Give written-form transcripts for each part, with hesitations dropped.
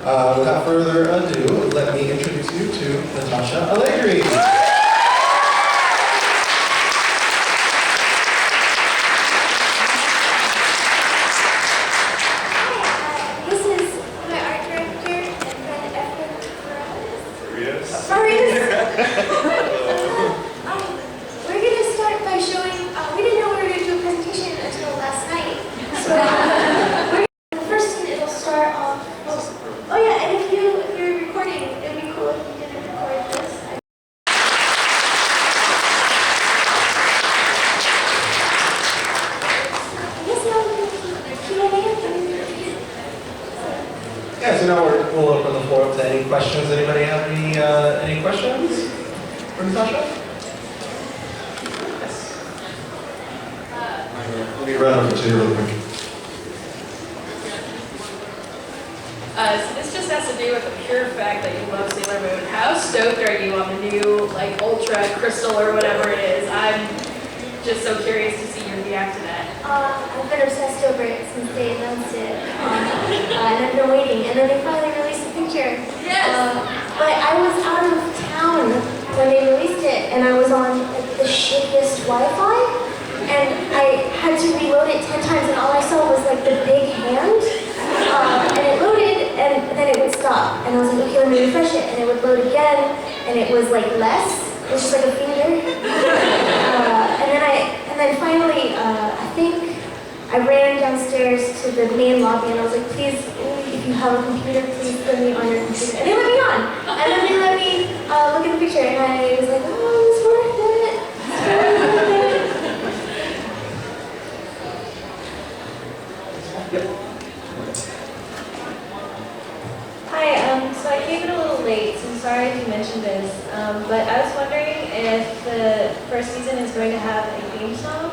Without further ado, let me introduce you to Natasha Allegri. We're going to start by showing, we didn't know we were going to do a presentation until last night. So the first scene, it'll start off, oh yeah, and if you're recording, it would be cool if you didn't record this. I guess now we're going to keep Q&A. Yeah, so now we'll open the floor up to any questions. Anybody have any questions for Natasha? Yes. Let me run over to you real quick. So this just has to do with the pure fact that you love Sailor Moon. How stoked are you on the new, like, Ultra Crystal or whatever it is? I'm just so curious to see you react to that. I've been obsessed over it since they announced it, and I've been waiting, and then they finally released the picture. Yes! But I was out of town when they released it, and I was on like, the shittiest Wi-Fi, and I had to reload it 10 times, and all I saw was like the big hand, and it loaded, and then it would stop, and I was like, okay, let me refresh it, and it would load again, and it was like less, it was just like a finger, and then finally, I think I ran downstairs to the main lobby, and I was like, please, if you have a computer, please put me on your computer, and they let me on, and then they let me look at the picture, and I was like, oh, it's worth it, it's worth it. Hi, so I came in a little late, so I'm sorry if you mentioned this, but I was wondering if the first season is going to have a theme song,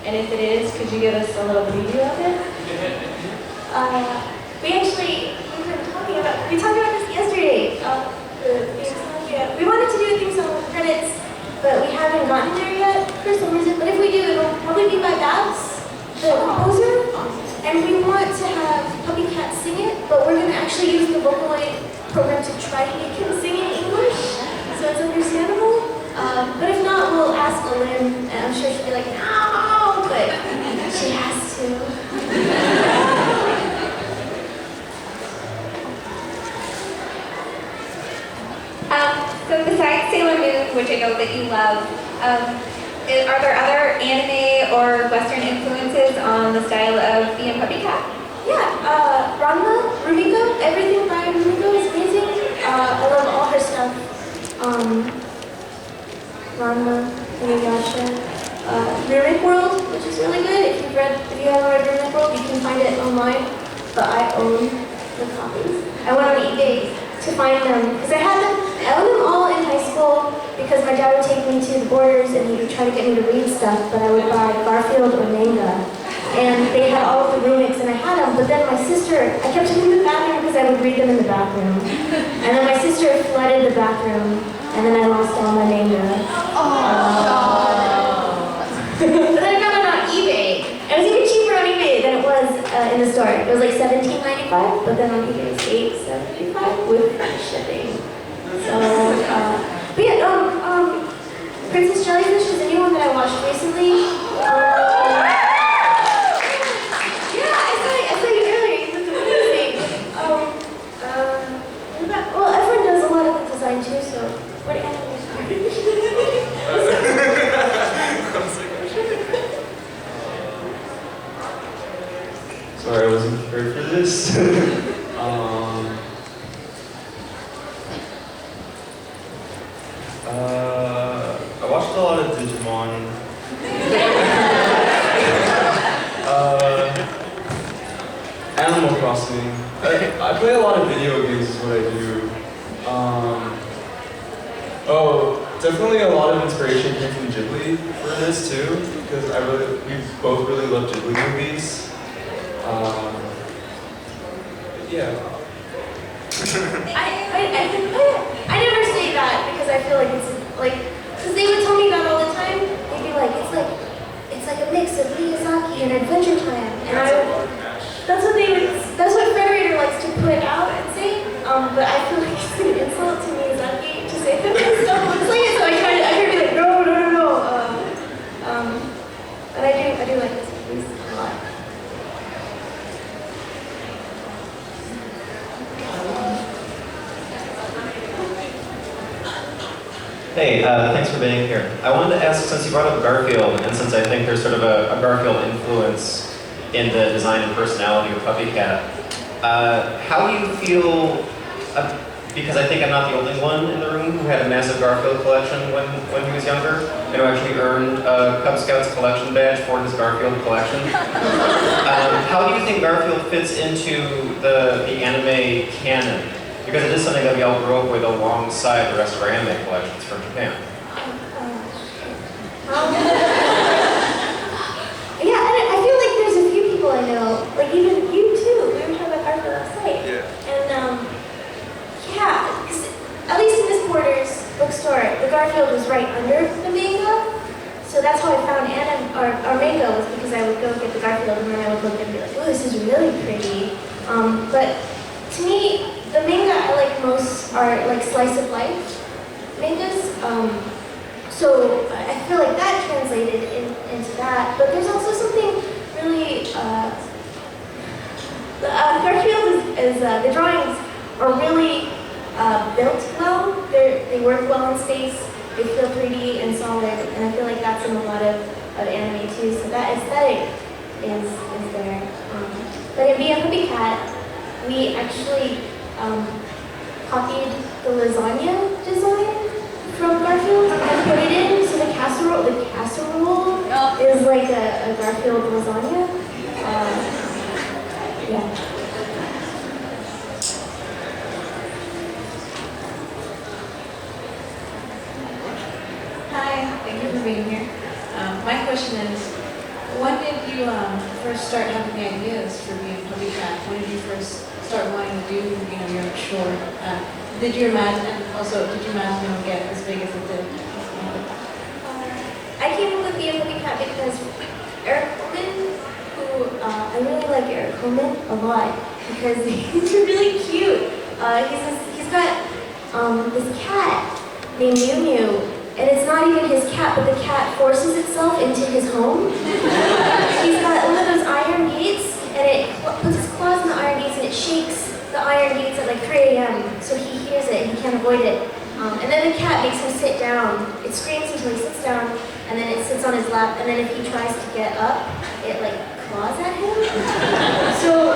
and if it is, could you give us a little preview of it? We talked about this yesterday, the theme song, yeah. We wanted to do a theme song with credits, but we haven't gotten there yet for some reason, but if we do, it'll probably be by Babs, the composer. And we want to have PuppyCat sing it, but we're going to actually use the Vocaloid program to try to make him sing in English, so it's understandable. But if not, we'll ask Lynn, and I'm sure she'll be like, no, but she has to. So besides Sailor Moon, which I know that you love, are there other anime or Western influences on the style of being PuppyCat? Yeah, Ranma, Rumiko, everything by Rumiko is amazing. I love all her stuff. Ranma, Inuyasha, Runic World, which is really good. If you haven't read Runic World, you can find it online. But I own the copies. I went on eBay to find them because I owned them all in high school because my dad would take me to the Borders and he would try to get me to read stuff, but I would buy Garfield or manga. And they had all of the remix and I had them, but then my sister, I kept them in the bathroom because I would read them in the bathroom. And then my sister flooded the bathroom and then I lost all my manga. But then I found it on eBay. It was even cheaper on eBay than it was in the store. It was like $17.95, but then on eBay it was $8.75 with free shipping. So, but yeah, Princess Jellyfish is a new one that I watched recently. Yeah, I saw you earlier. You looked amazing. Well, everyone does a lot of the design too, so what animals are you? Sorry, I wasn't prepared for this. I watched a lot of Digimon. Animal Crossing. I play a lot of video games is what I do. Definitely a lot of inspiration came from Ghibli for this too, because we both really love Ghibli movies. Yeah. I never say that because I feel like it's like, because they would tell me that all the time. They'd be like, it's like a mix of Miyazaki and Adventure Time, and that's what Federator likes to put out and say. Hey, thanks for being here. I wanted to ask, since you brought up Garfield, and since I think there's sort of a Garfield influence in the design and personality of PuppyCat, how do you feel, because I think I'm not the only one in the room who had a massive Garfield collection when he was younger, and who actually earned a Cub Scouts collection badge for his Garfield collection. How do you think Garfield fits into the anime canon? Because it is something that we all grew up with alongside the rest of our anime collections from Japan. Yeah, I feel like there's a few people I know, like even you too. We were talking about Garfield last night. Yeah. And yeah, because at least in this Borders bookstore, the Garfield was right under the manga. So that's how I found our manga, was because I would go get the Garfield and then I would look and be like, oh, this is really pretty. But to me, the manga I like most are like slice of life mangas. So I feel like that translated into that. But there's also something really, Garfield is the drawings are really built well. They work well in space. They feel 3D and solid, and I feel like that's in a lot of anime too. So that aesthetic is there. But in Be a PuppyCat, we actually copied the lasagna design from Garfield and put it in. So the casserole is like a Garfield lasagna. Yeah. Hi, thank you for being here. My question is, when did you first start having the ideas for being PuppyCat? When did you first start wanting to do, your short? Did you imagine, and also, did you imagine it would get as big as it did? I came up with Be a PuppyCat because Eric Coleman, who I really like Eric Coleman a lot because he's really cute. He's got this cat named Mew Mew, and it's not even his cat, but the cat forces itself into his home. He's got one of those iron gates, and it puts its claws in the iron gates, and it shakes the iron gates at like 3 a.m. So he hears it, and he can't avoid it. And then the cat makes him sit down. It screams until he sits down, and then it sits on his lap, and then if he tries to get up, it like claws at him. So,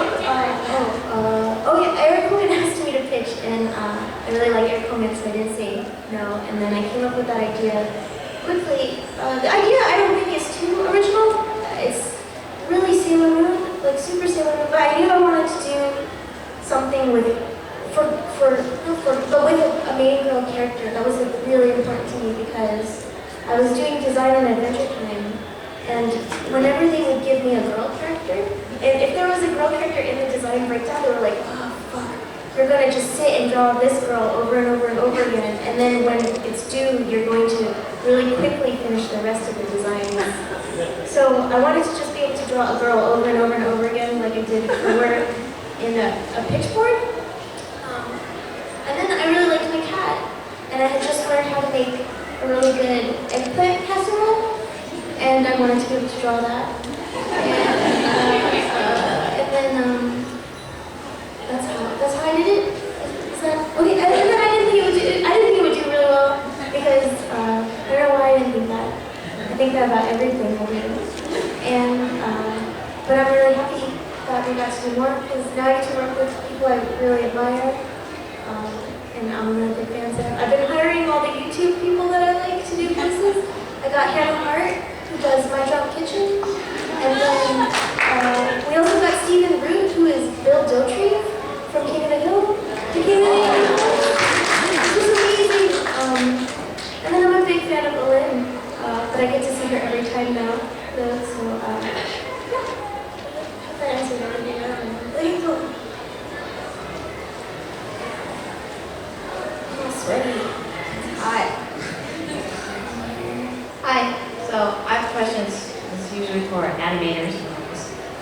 Eric Coleman asked me to pitch, and I really like Eric Coleman, so I didn't say no. And then I came up with that idea quickly. The idea I don't think is too original. It's really Sailor Moon, like super Sailor Moon. But I knew I wanted to do something with but with a main girl character. That was like, really important to me because I was doing design on Adventure Time, and whenever they would give me a girl character, and if there was a girl character in the design breakdown, they were like, oh fuck, you're gonna just sit and draw this girl over and over and over again, and then when it's due, you're going to really quickly finish the rest of the design. So I wanted to just be able to draw a girl over and over and over again, like I did before in a pitchboard. And then I really liked my cat, and I had just learned how to make a really good eggplant casserole, and I wanted to be able to draw that. And then that's how I did it. Is that okay? And then I didn't think it would do really well because I don't know why I didn't think that. I think that about everything I do. And but I'm really happy that we got to do more because now I get to work with people I really admire. And I'm really big fan of them. I've been hiring all the YouTube people that I like to do pieces. I got Hannah Hart, who does My Drop Kitchen. And then we also got Stephen Root, who is Bill Dotry from King of the Hill. He came in. This is amazing. And then I'm a big fan of Lynn, but I get to see her every time now. So, yeah. Hope that answered everything. Sweaty. Hi. So I have questions. This is usually for animators,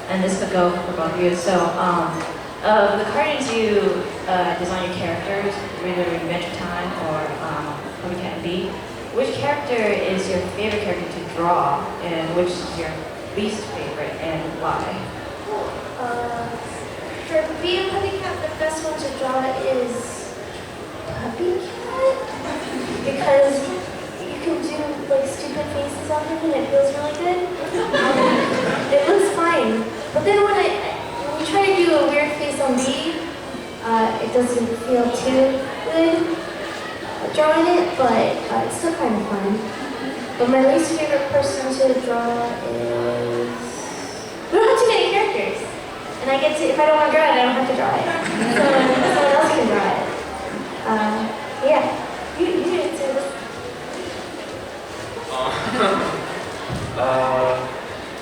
and this could go for both of you. So, the cartoons you design your characters, either Adventure Time or PuppyCat and Bee, which character is your favorite character to draw, and which is your least favorite, and why? For Bee and PuppyCat, the best one to draw is PuppyCat, because graphic and it feels really good. It looks fine. But then when you try to do a weird face on me, it doesn't feel too good drawing it, but it's still kind of fun. But my least favorite person to draw is... We don't have too many characters. And I get to, if I don't want to draw it, I don't have to draw it. Someone else can draw it. Yeah. You did it too.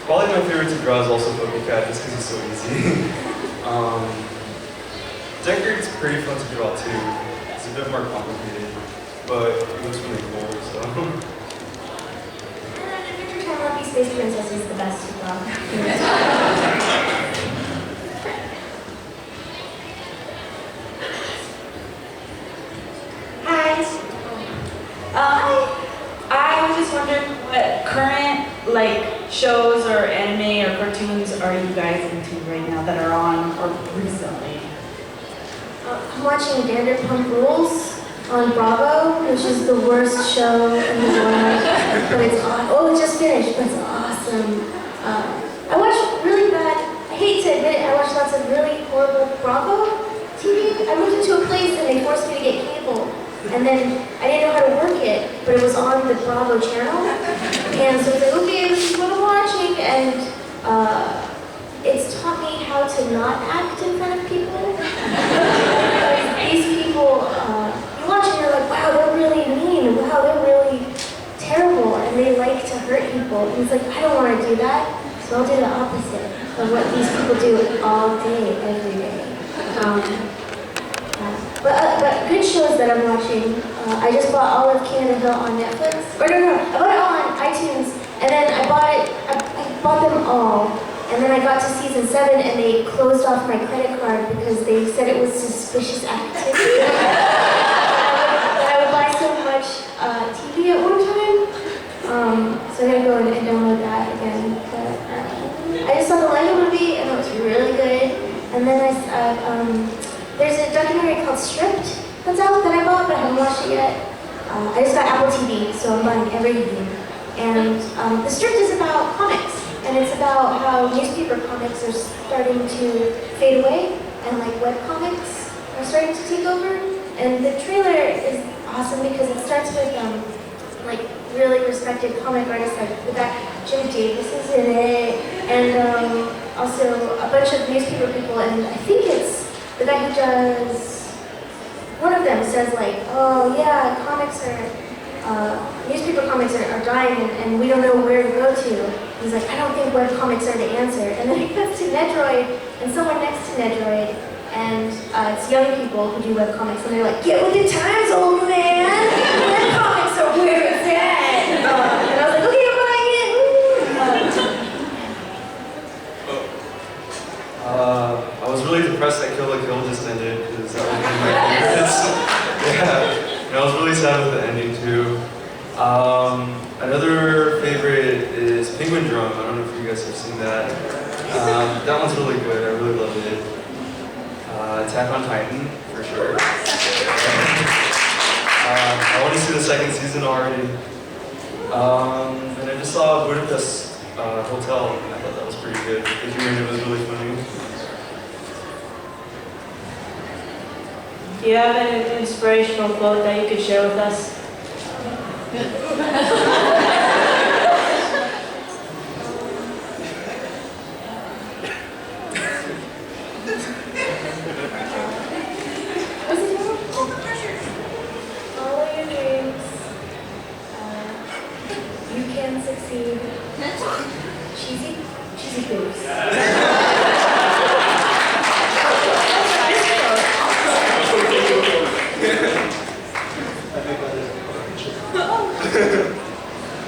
Probably my favorite to draw is also PuppyCat, just because it's so easy. Decorate's pretty fun to draw too. It's a bit more complicated, but it looks really cool, so. Adventure Time Lucky Space Princess is the best to draw. I was just wondering what current shows or anime or cartoons are you guys into right now that are on or recently? I'm watching Vanderpump Rules on Bravo, which is the worst show in the world. But it's it just finished, but it's awesome. I watch really bad, I hate to admit it, I watch lots of really horrible Bravo TV. I moved into a place and they forced me to get cable. And then I didn't know how to work it, but it was on the Bravo channel. And so I was like, okay, this is what I'm watching. And it's taught me how to not act in front of people. These people, you watch and you're like, wow, they're really mean. Wow, they're really terrible. And they like to hurt people. And it's like, I don't want to do that. So I'll do the opposite of what these people do all day, every day. But good shows that I'm watching. I just bought all of Canada Hill on Netflix. Or no, I bought it all on iTunes, and then I bought them all. And then I got to season 7, and they closed off my credit card because they said it was suspicious activity. That I would buy so much TV at one time. So I'm gonna go and download that again. But I just saw the Lego movie, and it was really good. And then there's a documentary called Stripped that's out that I bought, but I haven't watched it yet. I just got Apple TV, so I'm buying everything. And the Stripped is about comics, and it's about how newspaper comics are starting to fade away, and web comics are starting to take over. And the trailer is awesome because it starts with really respected comic artists like the guy Jim Davis is in it, and also a bunch of newspaper people, and I think it's the guy who does, one of them says oh yeah, newspaper comics are dying and we don't know where to go to. He's like, I don't think web comics are the answer. And then he goes to Nedroid and someone next to Nedroid, and it's young people who do web comics, and they're like, get with the times, old man! Web comics are where it's at! And I was like, okay, I'm buying it! I was really depressed that Kill la Kill just ended, because that was one of my favorites. Yeah, and I was really sad with the ending too. Another favorite is Penguin Drum. I don't know if you guys have seen that. That one's really good, I really loved it. Attack on Titan, for sure. I want to see the second season already. And I just saw Budapest Hotel, and I thought that was pretty good. The humor in it was really funny. Do you have an inspirational quote that you could share with us? Follow your dreams. You can succeed. Cheesy boobs.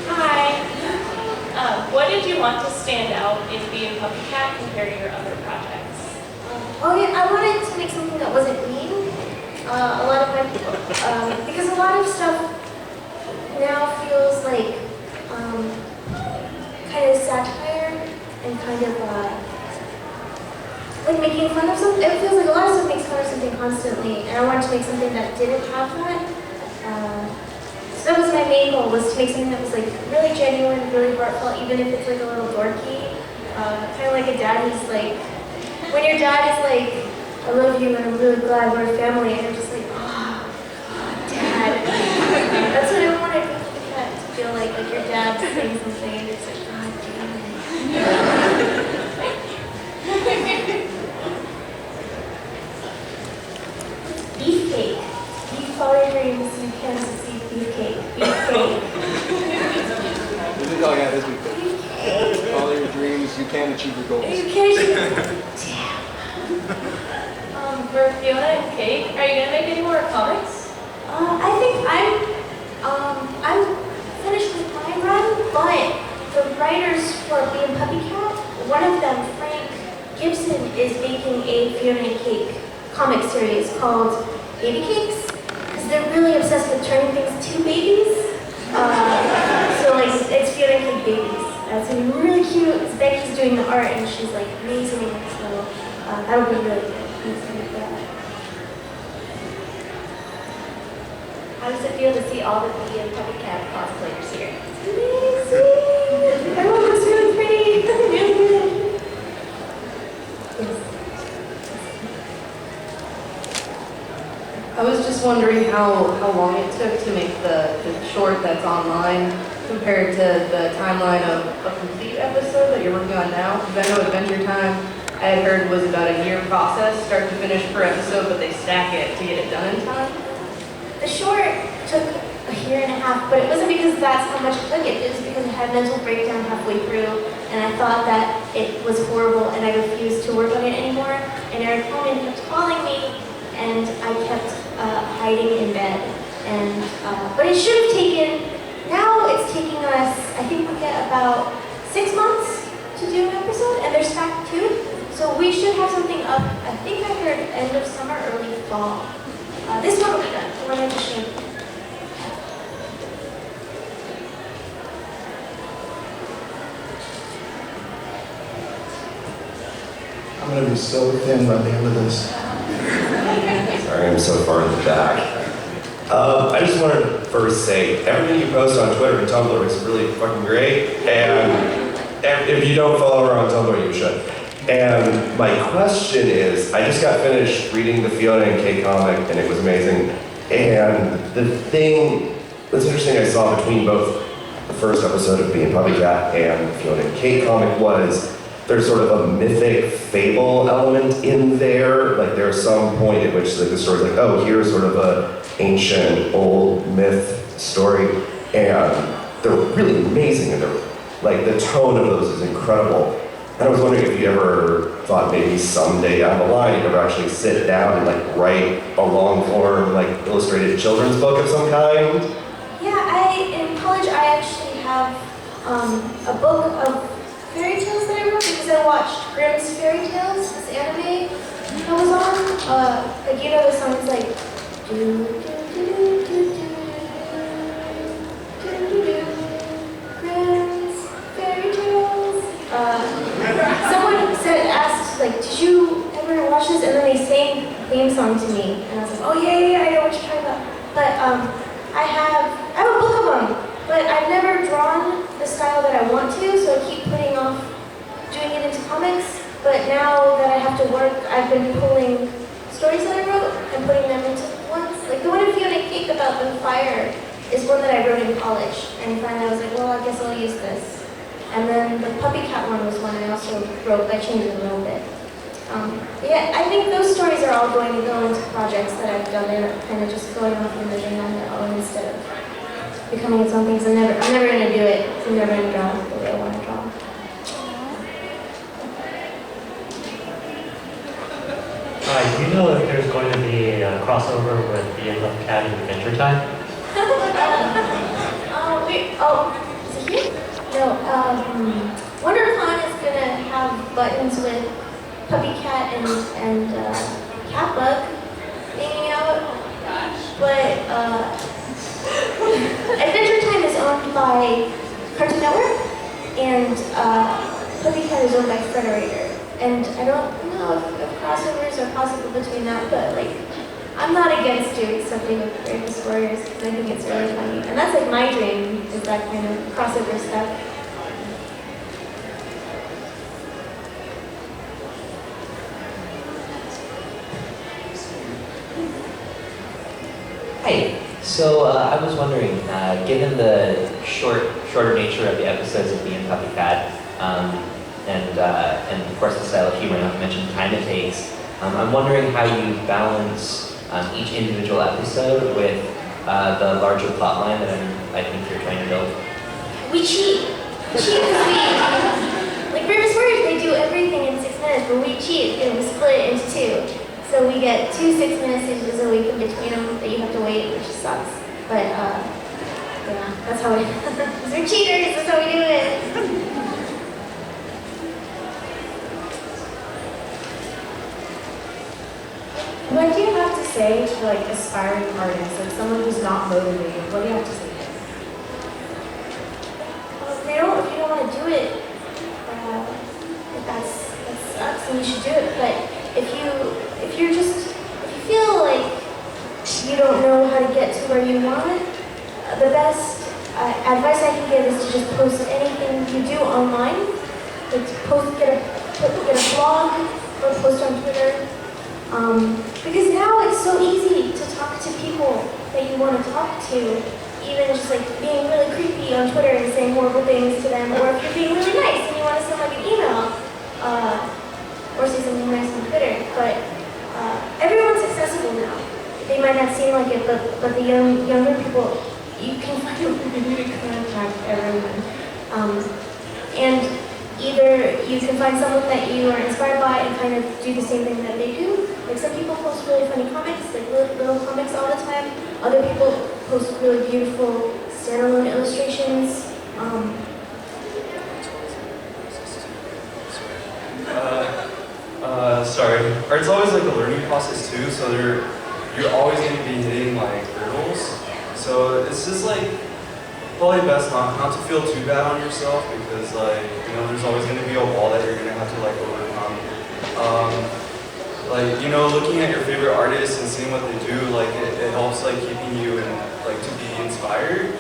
Hi. What did you want to stand out in being PuppyCat compared to your other projects? Oh yeah, I wanted to make something that wasn't mean. A lot of my because a lot of stuff now feels like kind of satire and kind of like making fun of something. It feels like a lot of stuff makes fun of something constantly, and I wanted to make something that didn't have that. that was my main goal, was to make something that was like really genuine, really heartfelt, even if it's like a little dorky. Kind of like a dad who's like, when your dad is like, I love you and I'm really glad we're a family, and you're just like, oh, dad. That's what I wanted PuppyCat to feel like your dad's saying something and it's like, God damn it. Beefcake. You follow your dreams, you can succeed. Beefcake. Beefcake. Oh yeah, that's good. Follow your dreams, you can achieve your goals. You can achieve. For Fiona and Kate, are you gonna make any more comics? I think I'm finished with my run, but the writers for being PuppyCat, one of them, Frank Gibson, is making a Fiona and Kate comic series called Baby Cakes, because they're really obsessed with turning things to babies. So like it's Fiona and Kate babies. It's gonna be really cute. Becky's doing the art and she's like amazing. So that'll be really good. How does it feel to see all the PuppyCat cosplayers here? Amazing! Everyone looks really pretty. Really good. Yes. I was just wondering how long it took to make the short that's online compared to the timeline of a complete episode that you're working on now. Because I know Adventure Time, I had heard, was about a year process, start to finish per episode, but they stack it to get it done in time. The short took a year and a half, but it wasn't because that's how much it took it. It was because I had a mental breakdown halfway through, and I thought that it was horrible, and I refused to work on it anymore. And Eric Coleman kept calling me, and I kept hiding in bed. And but it should have taken. Now it's taking us. I think we get about 6 months to do an episode, and they're stacked too. So we should have something up. I think I heard end of summer, early fall. This one will be done. The one I just showed you. I'm going to be so thin by the end of this. Sorry, I'm so far in the back. I just wanted to first say, everything you post on Twitter and Tumblr is really fucking great, and if you don't follow her on Tumblr, you should. And my question is, I just got finished reading the Fiona and Kate comic, and it was amazing. And the thing that's interesting I saw between both the first episode of Being PuppyCat and the Fiona and Kate comic was there's sort of a mythic fable element in there. Like there's some point at which like, the story's like, oh, here's sort of a ancient old myth story, and they're really amazing, and they're like the tone of those is incredible. And I was wondering if you ever thought maybe someday down the line you'd ever actually sit down and like write a long form like illustrated children's book of some kind. Yeah, in college I actually have a book of fairy tales that I wrote because I watched Grimm's Fairy Tales, this anime that was on. Like you know the song is like do do do do do do do Grimm's Fairy Tales. Someone asked like, did you ever watch this? And then they sang the theme song to me, and I was like, oh yeah, I know what you're talking about. But I have a book of them, but I've never drawn the style that I want to, so I keep putting off doing it into comics. But now that I have to work, I've been pulling stories that I wrote and putting them into ones. Like the one in Fiona and Cake about the fire is one that I wrote in college, and finally I was like, well, I guess I'll use this. And then the PuppyCat one was one I also wrote. I changed it a little bit. But yeah, I think those stories are all going to go into projects that I've done. They're kind of just going off and living on their own instead of becoming its own things. I'm never going to do it. I'm never going to draw the way I want to draw. Do you know if there's going to be a crossover with the PuppyCat and Adventure Time? Is it here? No, WonderCon is going to have buttons with PuppyCat and Catbug hanging out. But Adventure Time is owned by Cartoon Network, and PuppyCat is owned by Frederator. And I don't know if crossovers are possible between that, but like I'm not against doing something with Bravest Warriors because I think it's really funny. And that's like my dream, is that kind of crossover stuff. Hi. So I was wondering, given the shorter nature of the episodes of being PuppyCat, and of course the style of humor, not to mention the time it takes, I'm wondering how you balance each individual episode with the larger plot line that I think you're trying to build. We cheat. We cheat because like Bravest Warriors, they do everything in 6 minutes, but we cheat and we split it into 2. So we get 2 6-minute stages a week in between them that you have to wait, which sucks. But yeah, that's how we. We're cheaters. That's how we do it. What do you have to say to like aspiring artists, like someone who's not motivated? What do you have to say? If you don't want to do it, that sucks, and you should do it. But if you feel like you don't know how to get to where you want, the best advice I can give is to just post anything you do online. Like get a blog or post on Twitter. Because now it's so easy to talk to people that you want to talk to, even just like being really creepy on Twitter and saying horrible things to them, or if you're being really nice and you want to send like an email, or say something nice on Twitter. But everyone's accessible now. They might not seem like it, but the younger people, you can find a way to contact everyone. And either you can find someone that you are inspired by and kind of do the same thing that they do. Like some people post really funny comics, like little comics all the time. Other people post really beautiful standalone illustrations. Sorry. Art's always like a learning process too, so you're always going to be hitting like hurdles. So it's just like probably best not to feel too bad on yourself, because like, you know, there's always going to be a wall that you're going to have to like overcome. Like, you know, looking at your favorite artists and seeing what they do, like it helps like keeping you and like to be inspired.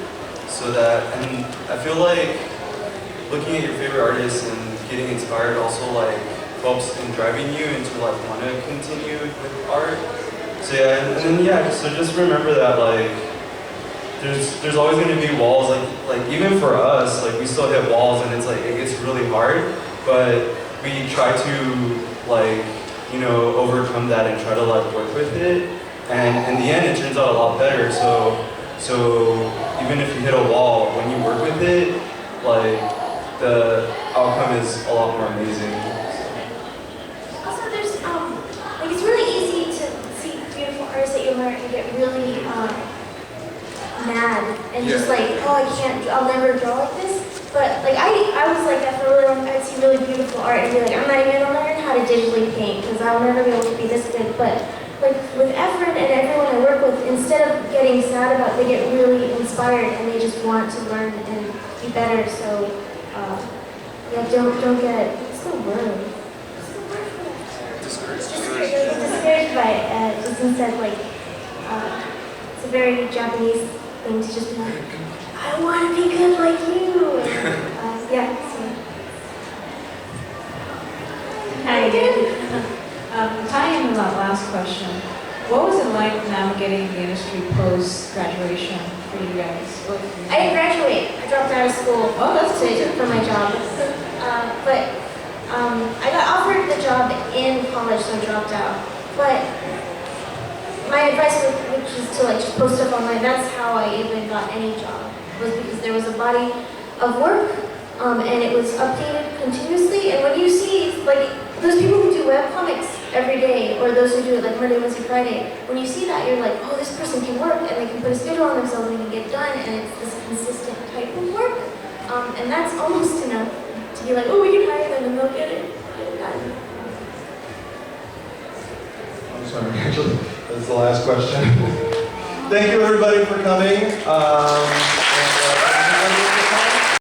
So that, and I feel like looking at your favorite artists and getting inspired also like helps in driving you into like want to continue with art. So yeah, and then yeah, so just remember that like there's always going to be walls, like even for us, like we still hit walls and it's like it gets really hard, but we try to like, you know, overcome that and try to like work with it, and in the end it turns out a lot better. So even if you hit a wall, when you work with it, like the outcome is a lot more amazing. Also, there's like it's really easy to see beautiful artists that you learn and get really mad and just like, oh, I'll never draw like this. But like I was like that for a really long time. I'd see really beautiful art and be like, I'm not even gonna learn how to digitally paint because I'll never be able to be this good. But like with Efren and everyone I work with, instead of getting sad about it, they get really inspired and they just want to learn and be better. So yeah, don't get still word. Discouraged by it. Just instead like it's a very Japanese thing to just be like, I want to be good like you. Yeah. So. Hi again. Tying into that last question, what was it like navigating the industry post-graduation for you guys? I didn't graduate. I dropped out of school. Oh, that's cool. For my job. But I got offered the job in college, so I dropped out. But my advice, which is to like just post stuff online, that's how I even got any job, was because there was a body of work, and it was updated continuously. And when you see like those people who do webcomics every day, or those who do it like Monday, Wednesday, Friday, when you see that, you're like, oh, this person can work, and they can put a schedule on themselves and they can get done, and it's this consistent type of work. And that's almost enough to be like, oh, we can hire them and they'll get it done. I'm sorry, actually, that's the last question. Thank you everybody for coming.